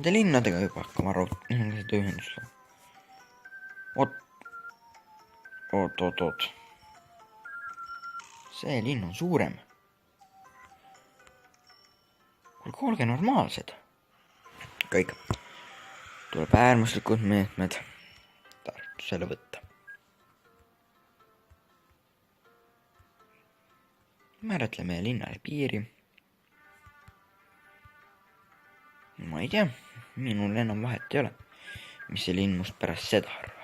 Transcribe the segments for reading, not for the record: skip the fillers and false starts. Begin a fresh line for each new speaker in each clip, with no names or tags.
nende linnadega juba hakkama seda ühendust. Oot. See linn on suurem. kuulge, olge normaalsed. Kõik. Tuleb äärmuslikud meetmed tarvitusele võtta. Määratleme linnale piiri. Ma ei tea, minul enam vahet ei ole, mis see linn must pärast seda arvab.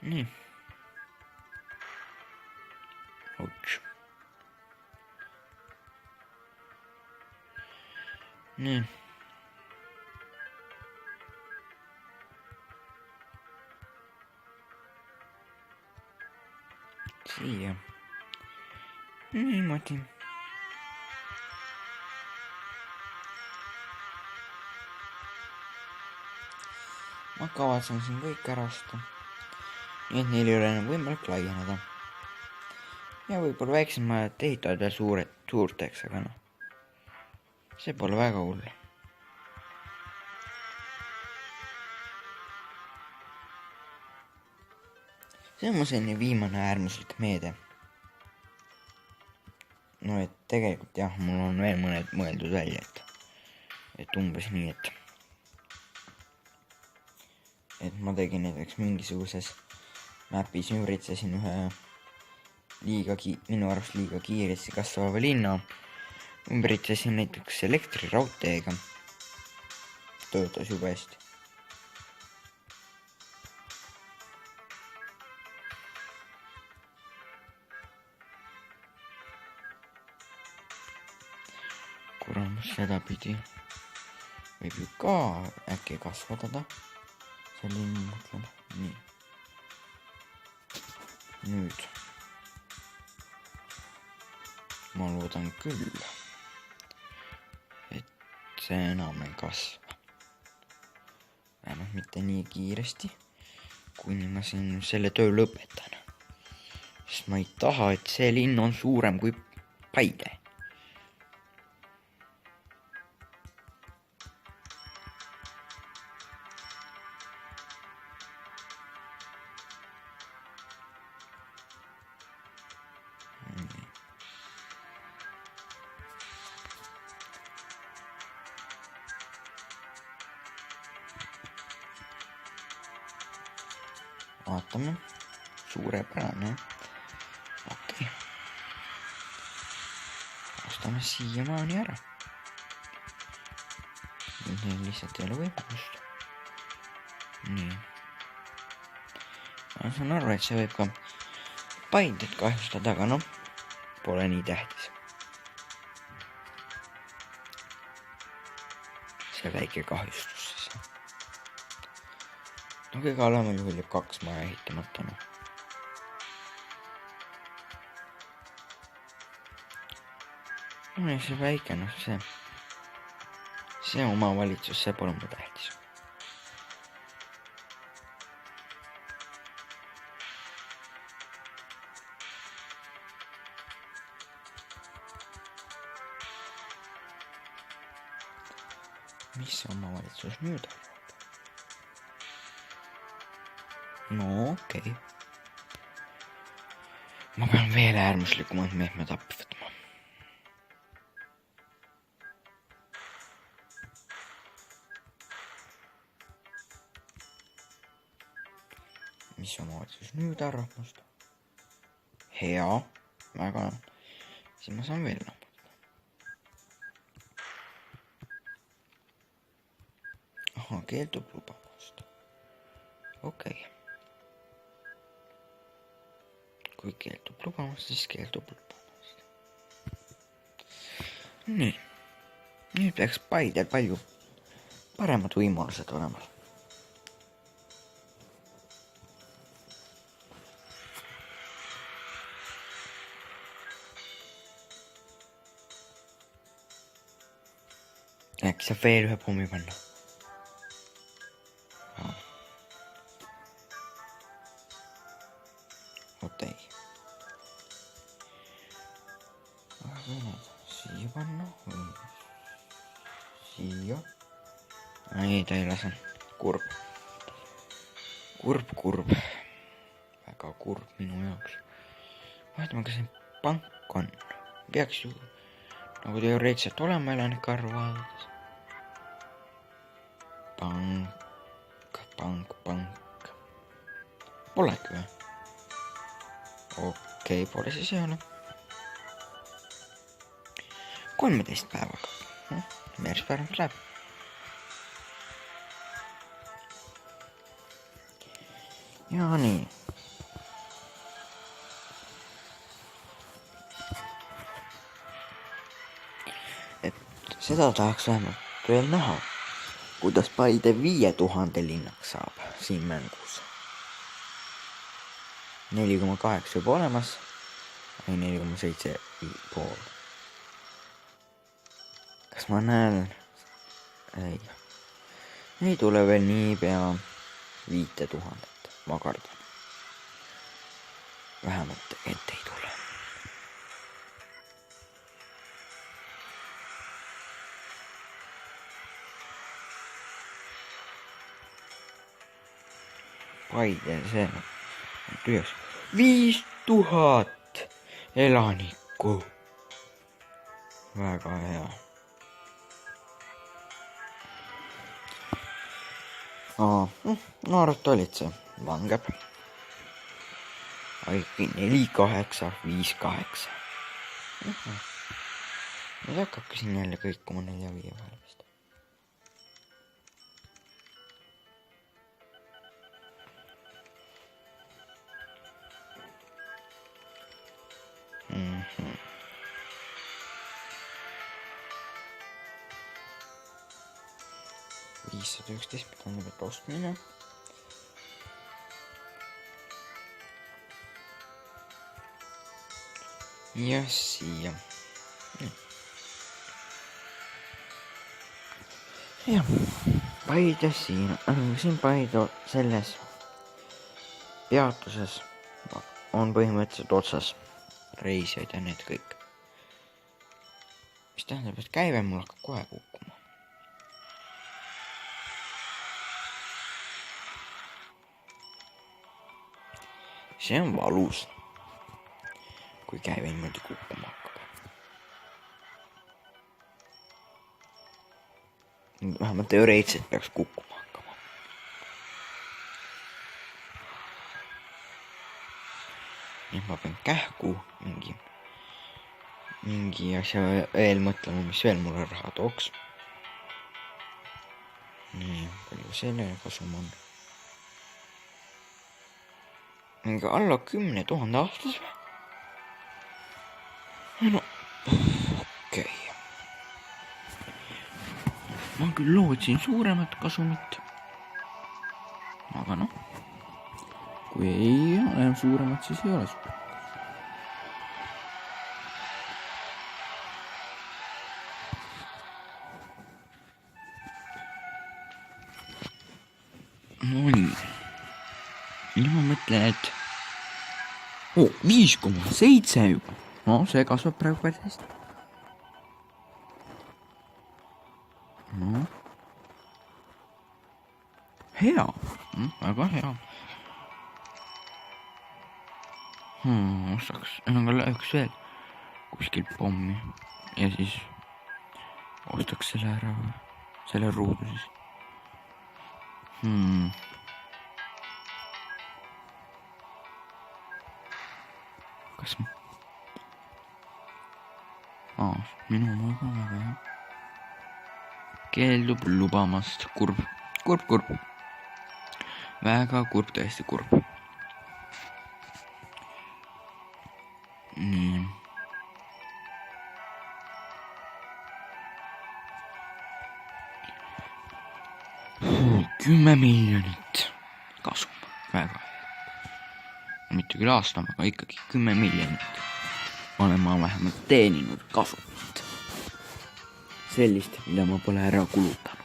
Nii. Ouch. Nii. Siia. Niimoodi. Ma kavatsen siin kõik ära osta. Nii et neil ei ole enam võimalik laieneda. Ja võib-olla väiksemad ehitavad veel suurteks, aga noh. See pole väga hull. See on mu selline viimane äärmuslik meede. No et tegelikult jah, mul on veel mõned mõeldud välja, et umbes nii, et ma tegin näiteks mingisuguses mapis ümbritsesin ühe minu arust liiga kiiresti kasvava linna. Ümbritsesin näiteks elektriraudteega. Töötas juba hästi. Kuramus seda pidi võib ju ka äkki kasvadada. Selline mõtlen. Nii. Nüüd. Ma loodan küll, et see enam ei kasva. Vähemalt mitte nii kiiresti, kuni ma siin selle töö lõpetan. Sest ma ei taha, et see linn on suurem kui Paide. Vaatame. Suurepärane. Okei. Ostame siiamaani ära. Nüüd neil lihtsalt ei ole võimalust. Nii. Ma saan aru, et see võib ka Paidet kahjustada, aga noh, pole nii tähtis. See väike kahjustus siis. No kõige halvemal juhul jääb 2 maja ehitamata. No see väike, noh see omavalitsus, see pole mu tähtis. Mis omavalitsus nüüd arvab? No okei. Ma pean veel äärmuslikumad meetmed appi võtma. Mis omavalitsus nüüd arvab must? Hea, väga. Siis ma saan veel lammutada. Aha, keeldub lubamast. Okei. Kui keeldub lubamast, siis keeldub lubamast. Nii. Nüüd peaks Paidel palju paremad võimalused olema. Äkki saab veel ühe pommi panna. Oot ei. Siia panna. Siia. Ei, ta ei lase. Kurb. Väga kurb minu jaoks. Vaatame, kas see pank on. Peaks ju nagu teoreetiliselt olema elanike arvu vaadates. Pank. Polegi või? Okei, pole siis ei ole. 13 päevaga. Päris paremaks läheb. Ja nii. Et seda tahaks vähemalt veel näha, kuidas Paide 5000 linnaks saab siin mängus. 4,8 juba olemas, ei 4,7,5. Kas ma näen? Ei tule veel niipea 5000, ma kardan. Vähemalt tegelikult ei tule. Paide, see on tühjaks. 5000 elanikku. Väga hea. Noored olid see. Langeb. Aiki 4,8, 5,8. Nüüd hakkabki siin jälle kõikuma 4 ja 5 vahel vist. $511 tähendab, et ostmine. Ja siia. Jah, Paide siin Paide selles peatuses on põhimõtteliselt otsas reisijaid ja need kõik. Mis tähendab, et käive mul hakkab kohe kukkuma. See on valus, kui käive niimoodi kukkuma hakkab. Vähemalt teoreetiliselt peaks kukkuma hakkama. Nüüd ma pean kähku mingi asja veel mõtlema, mis veel mulle raha tooks. Nii, palju selline kasum on. Mingi alla 10 000 aastas või? No, okei. Ma küll lootsin suuremat kasumit. Aga noh, kui ei ole suuremat, siis ei ole suuremat. No nii. Nüüd ma mõtlen, et 5,7 juba. No see kasvab praegu päris hästi. No. Hea. Väga hea. Ostaks, lööks veel kuskil pommi. Ja siis ostaks selle ära. Selle ruudu siis. Kas minu oma ka väga hea. Keeldub lubamast. Kurb. Väga kurb, täiesti kurb. Nii. $10 miljonit kasum. Väga hea. Mitte küll aastam, aga ikkagi 10 miljonit. Olen ma vähemalt teeninud kasumit. Sellist, mida ma pole ära kulutanud.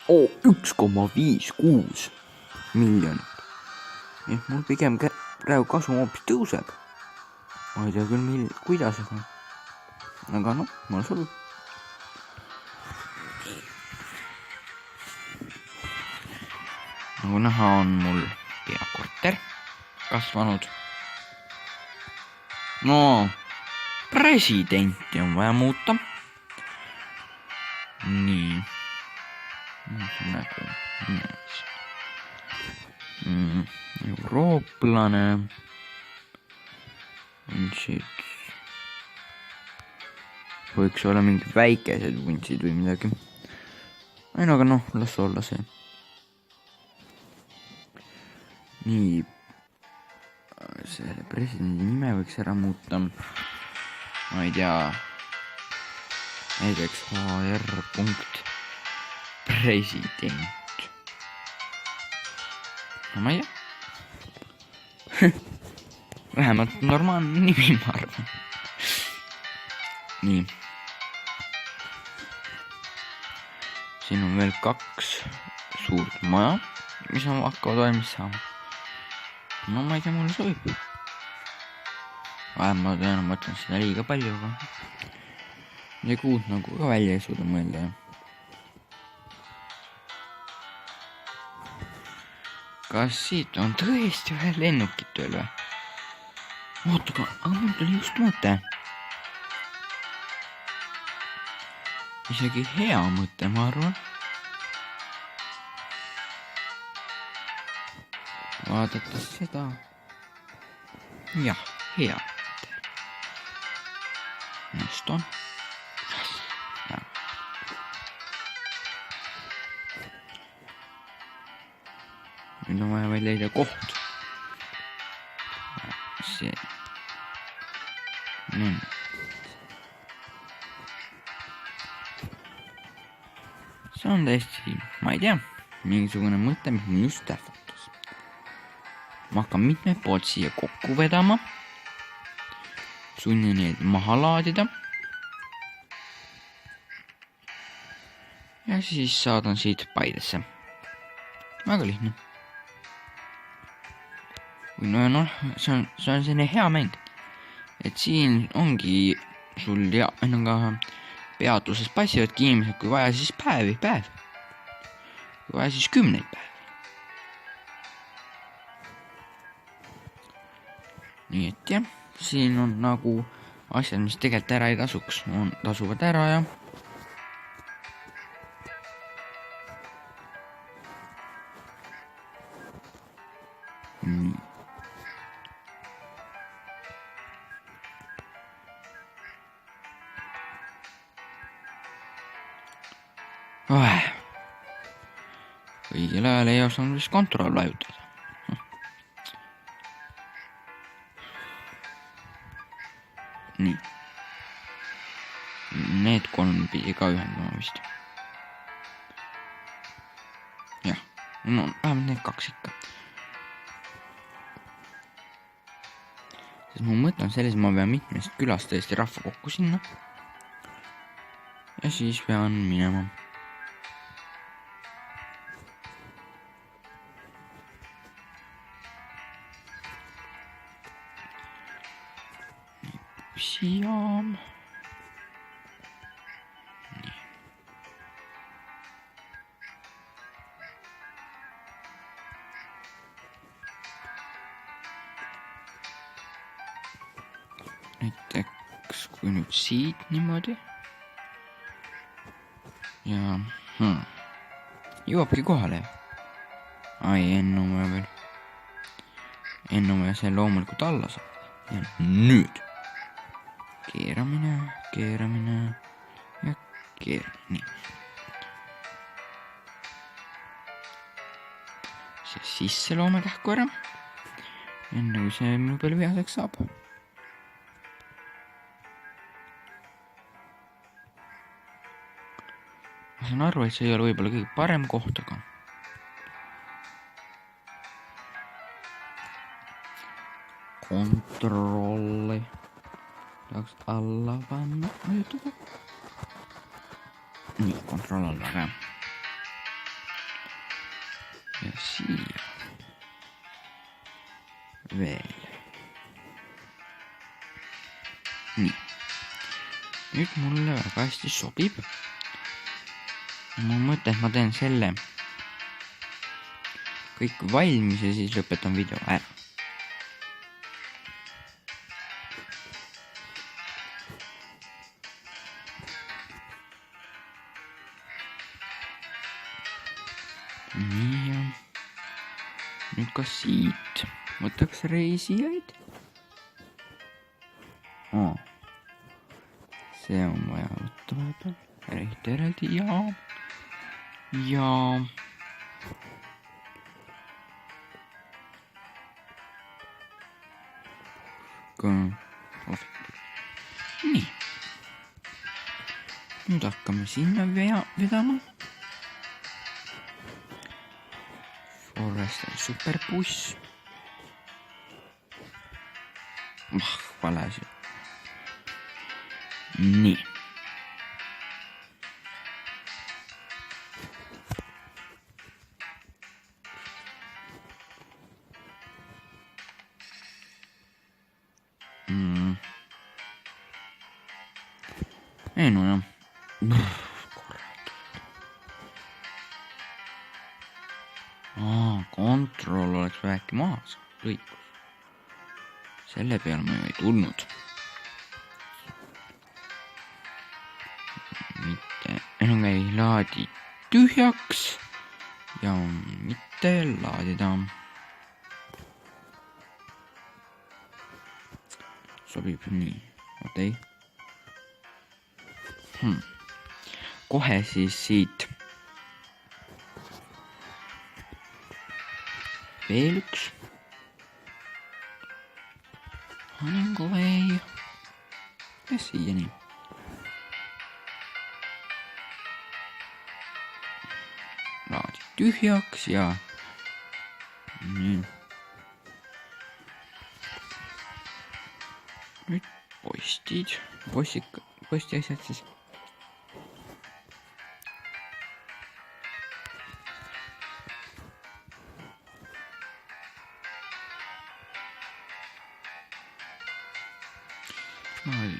1,56 miljonit. Nii et mul pigem praegu kasum hoopis tõuseb. Ma ei tea küll kuidas, aga noh, mulle sobib. Nagu näha on mul peakorter kasvanud. No, presidenti on vaja muuta. Nii. Nägu. Eurooplane. Võiks olla mingid väikesed vuntsid või midagi. Ei, aga noh, las olla see. Nii. Selle presidendi nime võiks ära muuta. Ma ei tea. Näiteks hr.president. No ma ei tea. Vähemalt normaalne nimi, ma arvan. Nii. Siin on veel 2 suurt maja, mis on hakkavad valmis saama. No ma ei tea, mulle sobib. Vähemalt ma mõtlen seda liiga palju, aga midagi uut nagu ka välja ei suuda mõelda. Kas siit on tõesti veel lennukit veel või? Ootage, aga mul tuli just mõte. Isegi hea mõte, ma arvan. Vaadates seda. Jah, hea mõte. Just on. Nüüd on vaja veel leida koht. See. Nii. See on täiesti, ma ei tea, mingisugune mõte, mis mul just tähvatas. Ma hakkan mitmed poolt siia kokku vedama. Sunnin neid maha laadida. Ja siis saadan siit Paidesse. Väga lihtne. No, see on selline hea mäng. Et siin ongi sul ja peatuses passivadki inimesed, kui vaja siis päev. Kui vaja siis 10 päevi. Nii et jah, siin on nagu asjad, mis tegelikult ära ei tasuks, tasuvad ära ja nii. Õigel ajal ei osanud vist kontroll vajutada. Nii. Need 3 pidi ka ühendama vist. Jah, no vähemalt need 2 ikka. Sest mu mõte on selles, ma pean mitmest külast tõesti rahva kokku sinna. Ja siis pean minema. Siam. Näiteks kui nüüd siit niimoodi. Ja jõuabki kohale. Ai, enne on vaja veel. Enne on vaja see loomulikult alla saada. Ja nüüd. Keeramine ja keeramine. Nii. See sisse loome kähku ära. Enne kui see minu peale vihaseks saab. Ma saan aru, et see ei ole võib-olla kõige parem koht, aga kontrolli peaks alla panna, vajutada. Nii, kontroll alla ka. Ja siia. veel. Nii. Nüüd mulle väga hästi sobib. Ma mõtlen, et ma teen selle kõik valmis ja siis lõpetan video ära. Nii ja nüüd ka siit võtaks reisijaid. See on vaja võtta vahepeal eraldi ja nii. Nüüd hakkame sinna vedama. Forester superbuss. Vale asi. Nii. Ei no jah. Kontroll oleks väheki maas. Lõikus. Selle peale ma ju ei tulnud. Mitte enam ei laadi tühjaks ja mitte laadida. Sobib nii. Okei. Kohe siis siit veel üks Running away ja siiani laadi tühjaks ja nüüd posti asjad siis.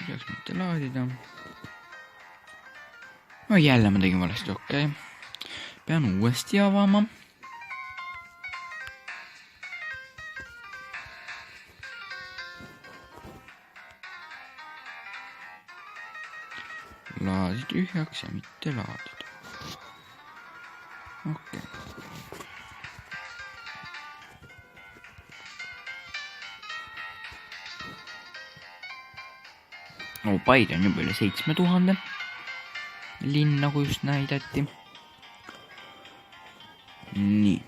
Peaks mitte laadida. No jälle ma tegin valesti, okei. Pean uuesti avama. Laadi tühjaks ja mitte laadida. Okei. Paide on juba üle 7000 linn, nagu just näidati. Nii.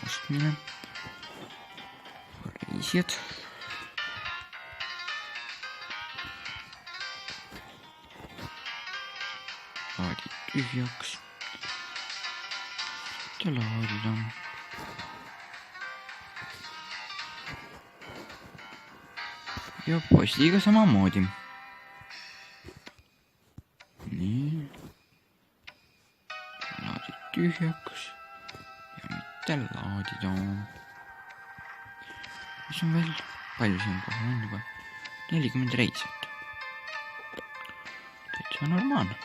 Ostmine. Reisijad. Laadi tühjaks. Ja laadida. Ja postiga samamoodi. Nii. Laadi tühjaks ja mitte laadida. Mis on veel? Palju siin kohe on juba? 40 reisijat. Täitsa normaalne.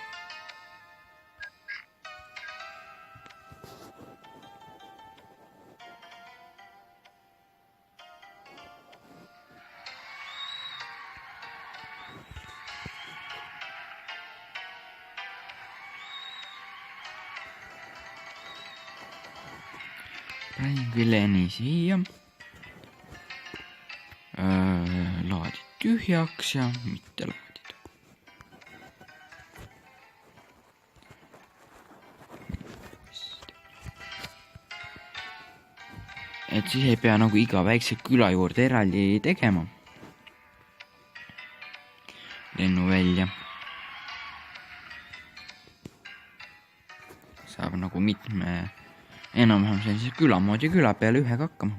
Panin küljeni siia. Laadi tühjaks ja mitte laadida. Et siis ei pea nagu iga väikse küla juurde eraldi tegema. Lennu välja. Saab nagu mitme enam-vähem sellise küla moodi küla peale ühega hakkama.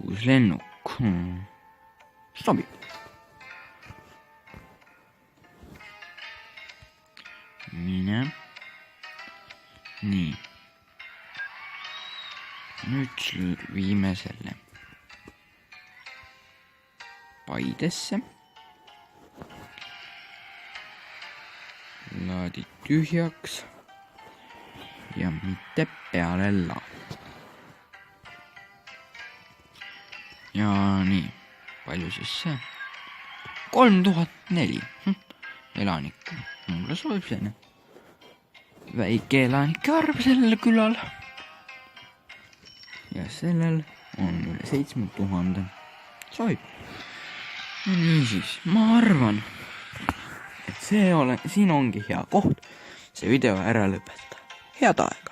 Uus lennuk. Sobib. Mine. Nii. nüüd viime selle Paidesse. Laadi tühjaks ja mitte peale la. Ja nii, palju siis see? 3004 elanikku. Mulle sobib selline väike elanike arv sellel külal. Ja sellel on üle 7000. Sobib. Ja niisiis, ma arvan, et siin ongi hea koht see video ära lõpetada. Head aega!